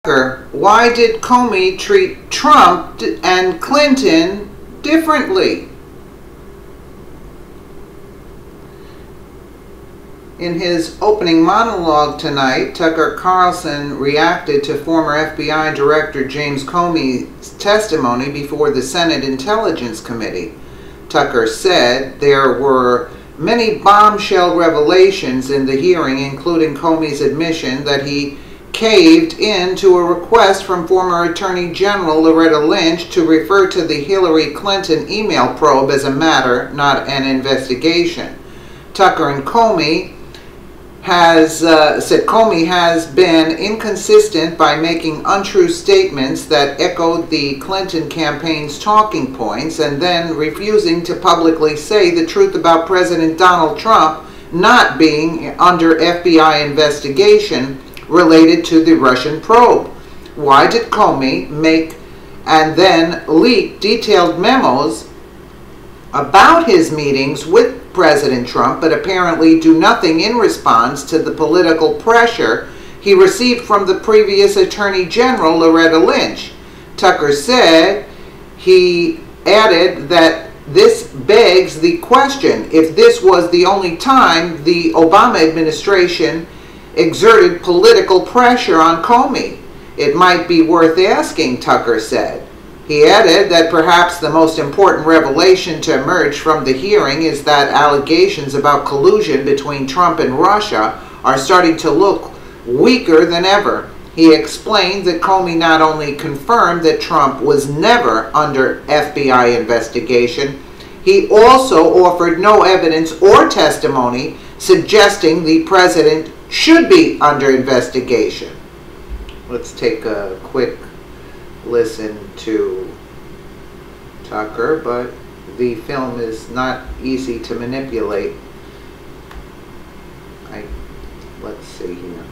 Tucker, why did Comey treat Trump and Clinton differently? In his opening monologue tonight, Tucker Carlson reacted to former FBI Director James Comey's testimony before the Senate Intelligence Committee. Tucker said there were many bombshell revelations in the hearing, including Comey's admission that he caved in to a request from former Attorney General Loretta Lynch to refer to the Hillary Clinton email probe as a matter, not an investigation. Tucker and Comey said Comey has been inconsistent by making untrue statements that echoed the Clinton campaign's talking points and then refusing to publicly say the truth about President Donald Trump not being under FBI investigation related to the Russian probe. Why did Comey make and then leak detailed memos about his meetings with President Trump, but apparently do nothing in response to the political pressure he received from the previous Attorney General Loretta Lynch? Tucker said he added that this begs the question if this was the only time the Obama administration exerted political pressure on Comey. It might be worth asking, Tucker said. He added that perhaps the most important revelation to emerge from the hearing is that allegations about collusion between Trump and Russia are starting to look weaker than ever. He explained that Comey not only confirmed that Trump was never under FBI investigation, he also offered no evidence or testimony suggesting the president should be under investigation. Let's take a quick listen to Tucker, but the film is not easy to manipulate. Let's see here.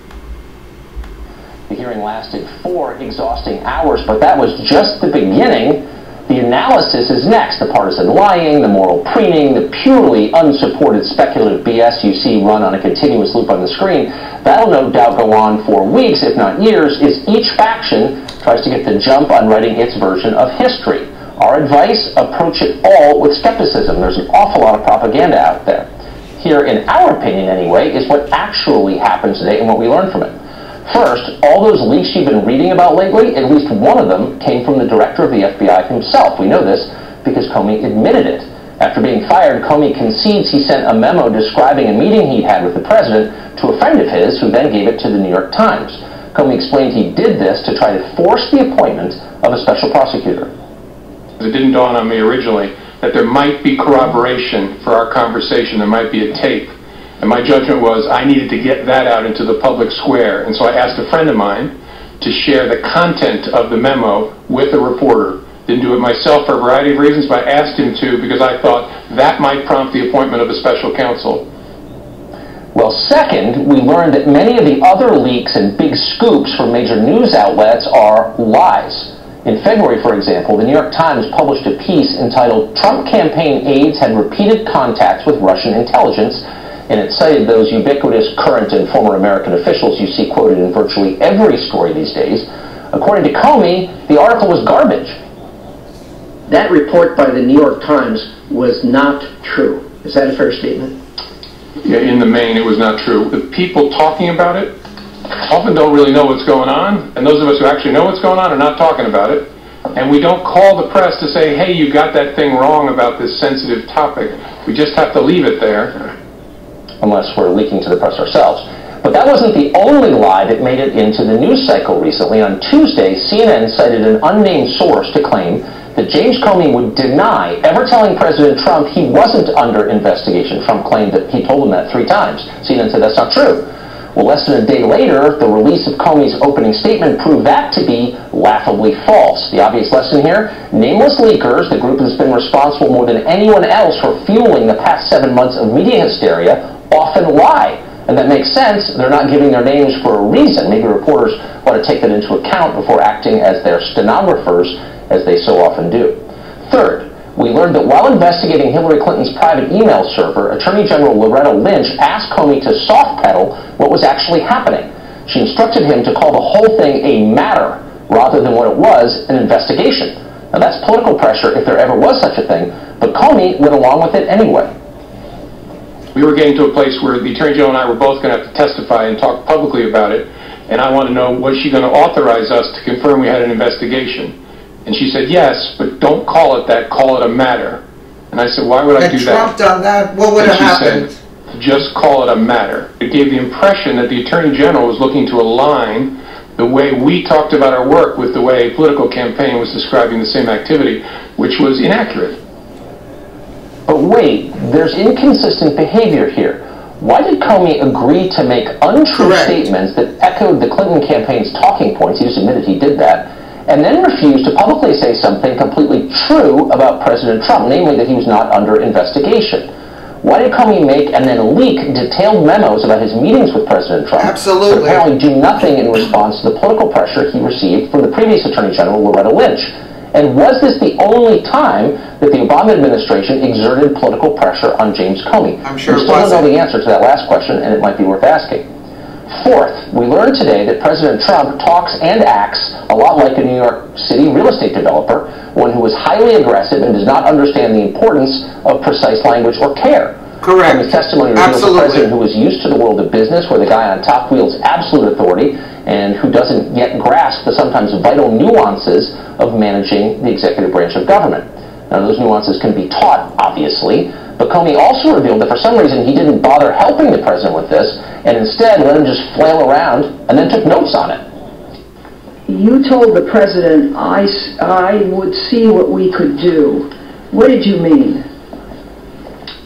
The hearing lasted 4 exhausting hours, but that was just the beginning. The analysis is next. The partisan lying, the moral preening, the purely unsupported speculative BS you see run on a continuous loop on the screen. That'll no doubt go on for weeks, if not years, as each faction tries to get the jump on writing its version of history. Our advice, approach it all with skepticism. There's an awful lot of propaganda out there. Here, in our opinion anyway, is what actually happened today and what we learned from it. First, all those leaks you've been reading about lately, at least one of them came from the director of the FBI himself. We know this because Comey admitted it. After being fired, Comey concedes he sent a memo describing a meeting he'd had with the president to a friend of his, who then gave it to the New York Times. Comey explained he did this to try to force the appointment of a special prosecutor. It didn't dawn on me originally that there might be corroboration for our conversation. There might be a tape. And my judgment was I needed to get that out into the public square. And so I asked a friend of mine to share the content of the memo with a reporter. Didn't do it myself for a variety of reasons, but I asked him to because I thought that might prompt the appointment of a special counsel. Well, second, we learned that many of the other leaks and big scoops from major news outlets are lies. In February, for example, the New York Times published a piece entitled "Trump Campaign Aides Had Repeated Contacts with Russian Intelligence," and it cited those ubiquitous current and former American officials you see quoted in virtually every story these days. According to Comey, the article was garbage. That report by the New York Times was not true. Is that a fair statement? Yeah, in the main, it was not true. The people talking about it often don't really know what's going on, and those of us who actually know what's going on are not talking about it. And we don't call the press to say, hey, you got that thing wrong about this sensitive topic. We just have to leave it there. Unless we're leaking to the press ourselves. But that wasn't the only lie that made it into the news cycle recently. On Tuesday, CNN cited an unnamed source to claim that James Comey would deny ever telling President Trump he wasn't under investigation. Trump claimed that he told him that 3 times. CNN said that's not true. Well, less than a day later, the release of Comey's opening statement proved that to be laughably false. The obvious lesson here, nameless leakers, the group that's been responsible more than anyone else for fueling the past 7 months of media hysteria, often lie. And that makes sense. They're not giving their names for a reason. Maybe reporters ought to take that into account before acting as their stenographers, as they so often do. Third, we learned that while investigating Hillary Clinton's private email server, Attorney General Loretta Lynch asked Comey to soft pedal what was actually happening. She instructed him to call the whole thing a matter rather than what it was, an investigation. Now that's political pressure if there ever was such a thing, but Comey went along with it anyway. We were getting to a place where the Attorney General and I were both going to have to testify and talk publicly about it, and I want to know, was she going to authorize us to confirm we had an investigation? And she said, yes, but don't call it that, call it a matter. And I said, why would I do that? Had Trump done that, what would have happened? She said, just call it a matter. It gave the impression that the Attorney General was looking to align the way we talked about our work with the way a political campaign was describing the same activity, which was inaccurate. But wait, there's inconsistent behavior here. Why did Comey agree to make untrue statements that echoed the Clinton campaign's talking points, he just admitted he did that, and then refused to publicly say something completely true about President Trump, namely that he was not under investigation? Why did Comey make and then leak detailed memos about his meetings with President Trump, Absolutely. but apparently do nothing in response to the political pressure he received from the previous Attorney General, Loretta Lynch? And was this the only time that the Obama administration exerted political pressure on James Comey? I'm sure we still don't know the answer to that last question, and it might be worth asking. Fourth, we learned today that President Trump talks and acts a lot like a New York City real estate developer, one who is highly aggressive and does not understand the importance of precise language or care. Correct. Comey's testimony reveals a president who is used to the world of business, where the guy on top wields absolute authority, and who doesn't yet grasp the sometimes vital nuances of managing the executive branch of government. Now, those nuances can be taught, obviously, but Comey also revealed that for some reason he didn't bother helping the president with this, and instead let him just flail around and then took notes on it. You told the president, I would see what we could do. What did you mean?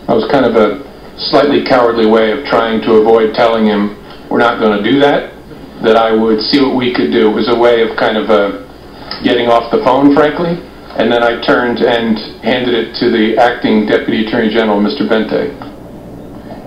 That was kind of a slightly cowardly way of trying to avoid telling him we're not going to do that, that I would see what we could do. It was a way of kind of getting off the phone, frankly, and then I turned and handed it to the acting Deputy Attorney General, Mr. Bente.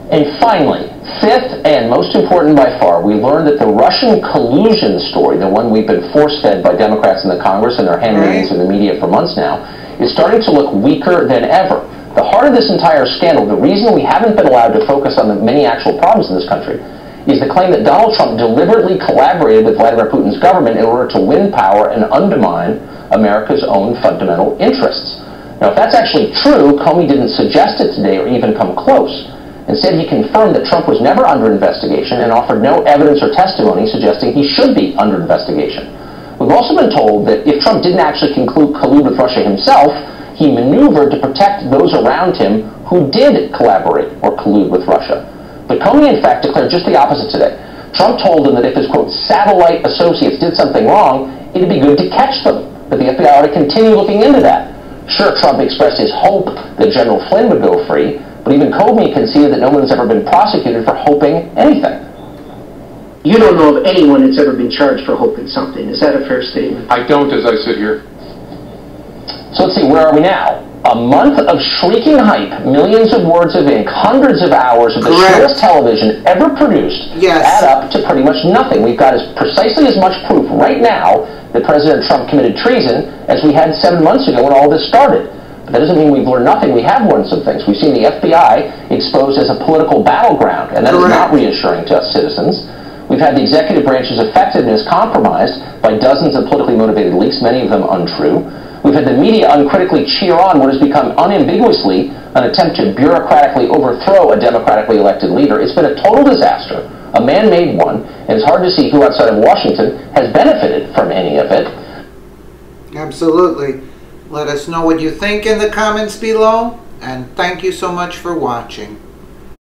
And finally, fifth and most important by far, we learned that the Russian collusion story, the one we've been force-fed by Democrats in the Congress and their handmaidens in the media for months now, is starting to look weaker than ever. The heart of this entire scandal, the reason we haven't been allowed to focus on the many actual problems in this country, is the claim that Donald Trump deliberately collaborated with Vladimir Putin's government in order to win power and undermine America's own fundamental interests. Now, if that's actually true, Comey didn't suggest it today or even come close. Instead, he confirmed that Trump was never under investigation and offered no evidence or testimony suggesting he should be under investigation. We've also been told that if Trump didn't actually collude with Russia himself, he maneuvered to protect those around him who did collaborate or collude with Russia. But Comey, in fact, declared just the opposite today. Trump told him that if his, quote, satellite associates did something wrong, it'd be good to catch them, but the FBI ought to continue looking into that. Sure, Trump expressed his hope that General Flynn would go free, but even Comey conceded that no one's ever been prosecuted for hoping anything. You don't know of anyone that's ever been charged for hoping something. Is that a fair statement? I don't, as I sit here. So let's see, where are we now? A month of shrieking hype, millions of words of ink, hundreds of hours of the shortest television ever produced add up to pretty much nothing. We've got precisely as much proof right now that President Trump committed treason as we had 7 months ago when all this started. But that doesn't mean we've learned nothing. We have learned some things. We've seen the FBI exposed as a political battleground, and that is not reassuring to us citizens. We've had the executive branch's effectiveness compromised by dozens of politically motivated leaks, many of them untrue. We've had the media uncritically cheer on what has become unambiguously an attempt to bureaucratically overthrow a democratically elected leader. It's been a total disaster, a man-made one, and it's hard to see who outside of Washington has benefited from any of it. Absolutely. Let us know what you think in the comments below, and thank you so much for watching.